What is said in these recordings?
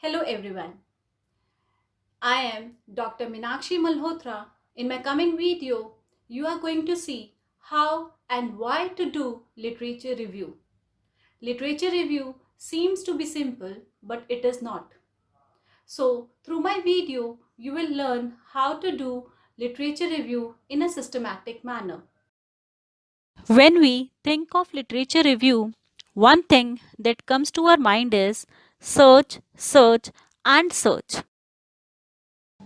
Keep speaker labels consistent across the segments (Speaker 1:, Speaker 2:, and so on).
Speaker 1: Hello everyone. I am Dr. Minakshi Malhotra. In my coming video, you are going to see how and why to do literature review. Literature review seems to be simple, but it is not. So, through my video, you will learn how to do literature review in a systematic manner.
Speaker 2: When we think of literature review, one thing that comes to our mind is search, search, and search.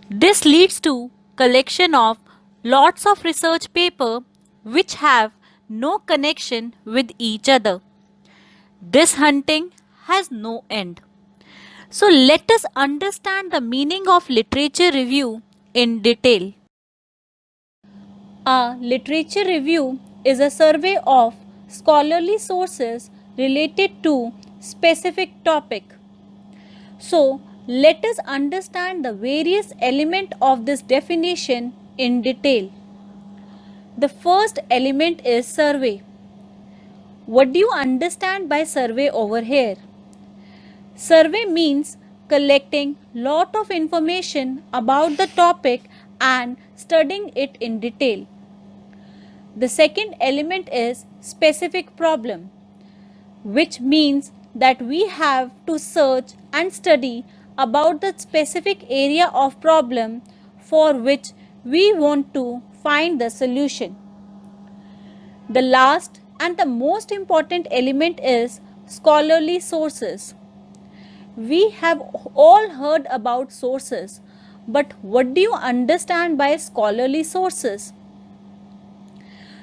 Speaker 2: This leads to collection of lots of research paper which have no connection with each other. This hunting has no end. So let us understand the meaning of literature review in detail. A literature review is a survey of scholarly sources related to specific topic. So, let us understand the various elements of this definition in detail. The first element is survey. What do you understand by survey over here? Survey means collecting lot of information about the topic and studying it in detail. The second element is specific problem, which means that we have to search and study about the specific area of problem for which we want to find the solution. The last and the most important element is scholarly sources. We have all heard about sources, but what do you understand by scholarly sources?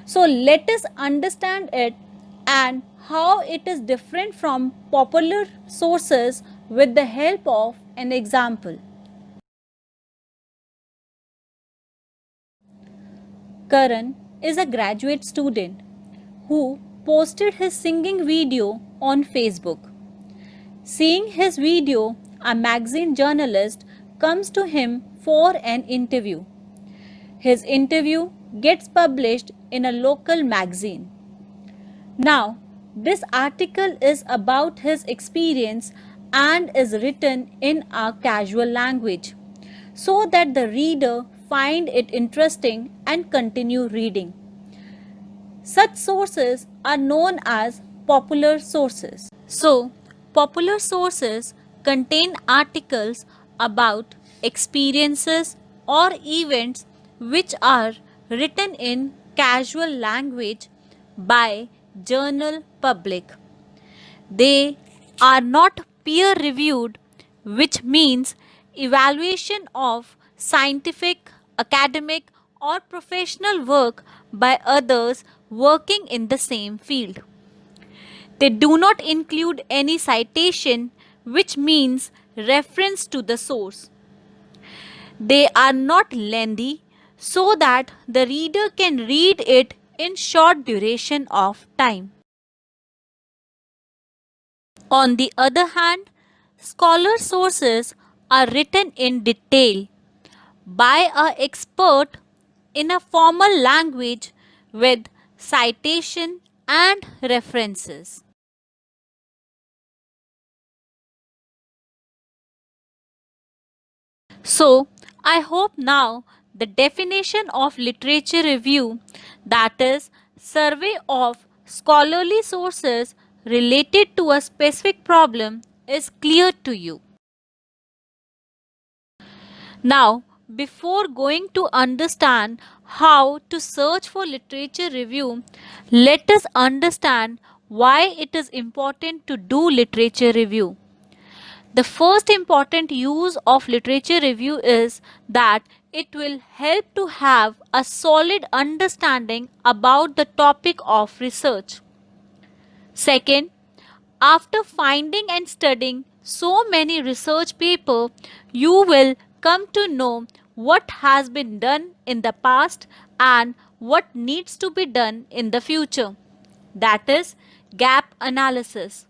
Speaker 2: So let us understand it and how it is different from popular sources with the help of an example. Karan is a graduate student who posted his singing video on Facebook. Seeing his video, a magazine journalist comes to him for an interview. His interview gets published in a local magazine. Now, this article is about his experience and is written in a casual language so that the reader find it interesting and continue reading. Such sources are known as popular sources. So, popular sources contain articles about experiences or events which are written in casual language by journal public. They are not peer reviewed, which means evaluation of scientific, academic, or professional work by others working in the same field. They do not include any citation, which means reference to the source. They are not lengthy, so that the reader can read it in short duration of time. On the other hand, scholar sources are written in detail by an expert in a formal language with citation and references. So, I hope now the definition of literature review, that is, survey of scholarly sources related to a specific problem, is clear to you. Now, before going to understand how to search for literature review, let us understand why it is important to do literature review. The first important use of literature review is that it will help to have a solid understanding about the topic of research. Second, after finding and studying so many research papers, you will come to know what has been done in the past and what needs to be done in the future. That is gap analysis.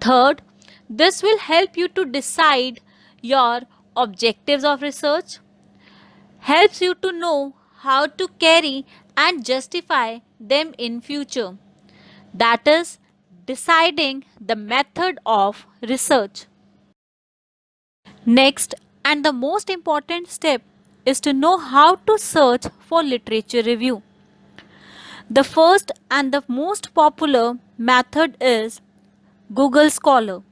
Speaker 2: Third, this will help you to decide your objectives of research, helps you to know how to carry and justify them in future. That is deciding the method of research. Next, and the most important step is to know how to search for literature review. The first and the most popular method is Google Scholar.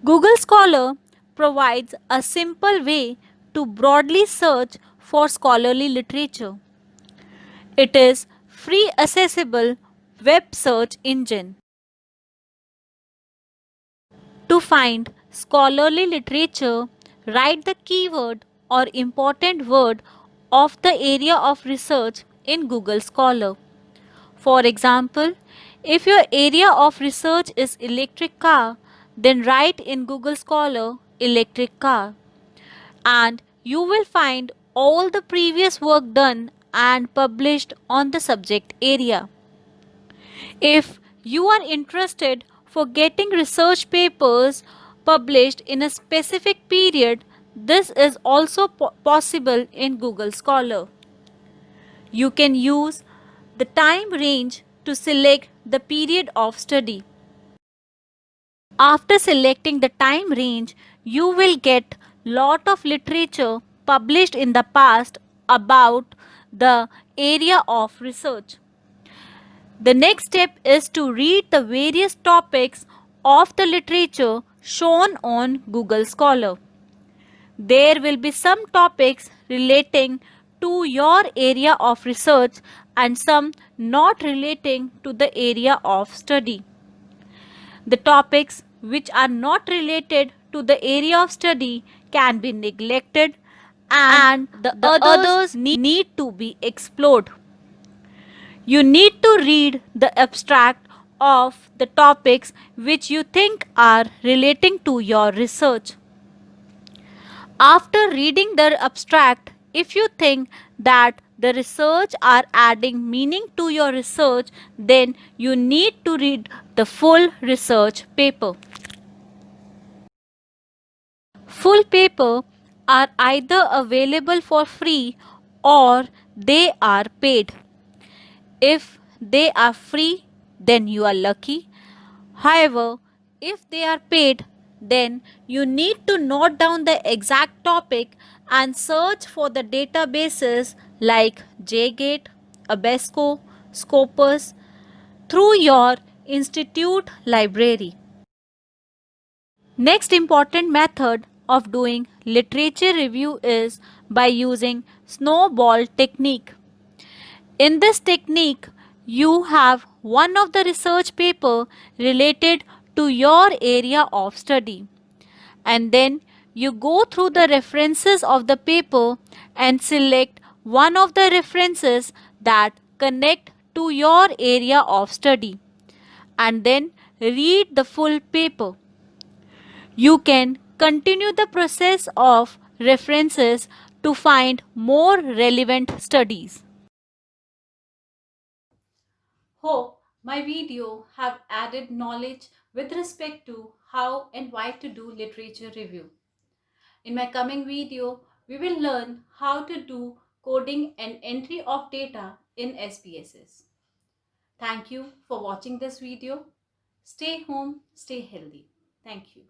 Speaker 2: Google Scholar provides a simple way to broadly search for scholarly literature. It is free accessible web search engine. To find scholarly literature, write the keyword or important word of the area of research in Google Scholar. For example, if your area of research is electric car, then write in Google Scholar electric car and you will find all the previous work done and published on the subject area. If you are interested for getting research papers published in a specific period, this is also possible in Google Scholar. You can use the time range to select the period of study. After selecting the time range, you will get lot of literature published in the past about the area of research. The next step is to read the various topics of the literature shown on Google Scholar. There will be some topics relating to your area of research and some not relating to the area of study. The topics which are not related to the area of study can be neglected and the others need to be explored. You need to read the abstract of the topics which you think are relating to your research. After reading the abstract, if you think that the research are adding meaning to your research, then you need to read the full research paper. Full paper are either available for free or they are paid. If they are free, then you are lucky. However, if they are paid, then you need to note down the exact topic and search for the databases like JGate, Abesco, Scopus through your institute library. Next important method of doing literature review is by using snowball technique. In this technique, you have one of the research paper related to your area of study and then you go through the references of the paper and select one of the references that connect to your area of study and then read the full paper. You can continue the process of references to find more relevant studies.
Speaker 1: Hope my video have added knowledge with respect to how and why to do literature review. In my coming video, we will learn how to do coding and entry of data in SPSS. Thank you for watching this video. Stay home, stay healthy. Thank you.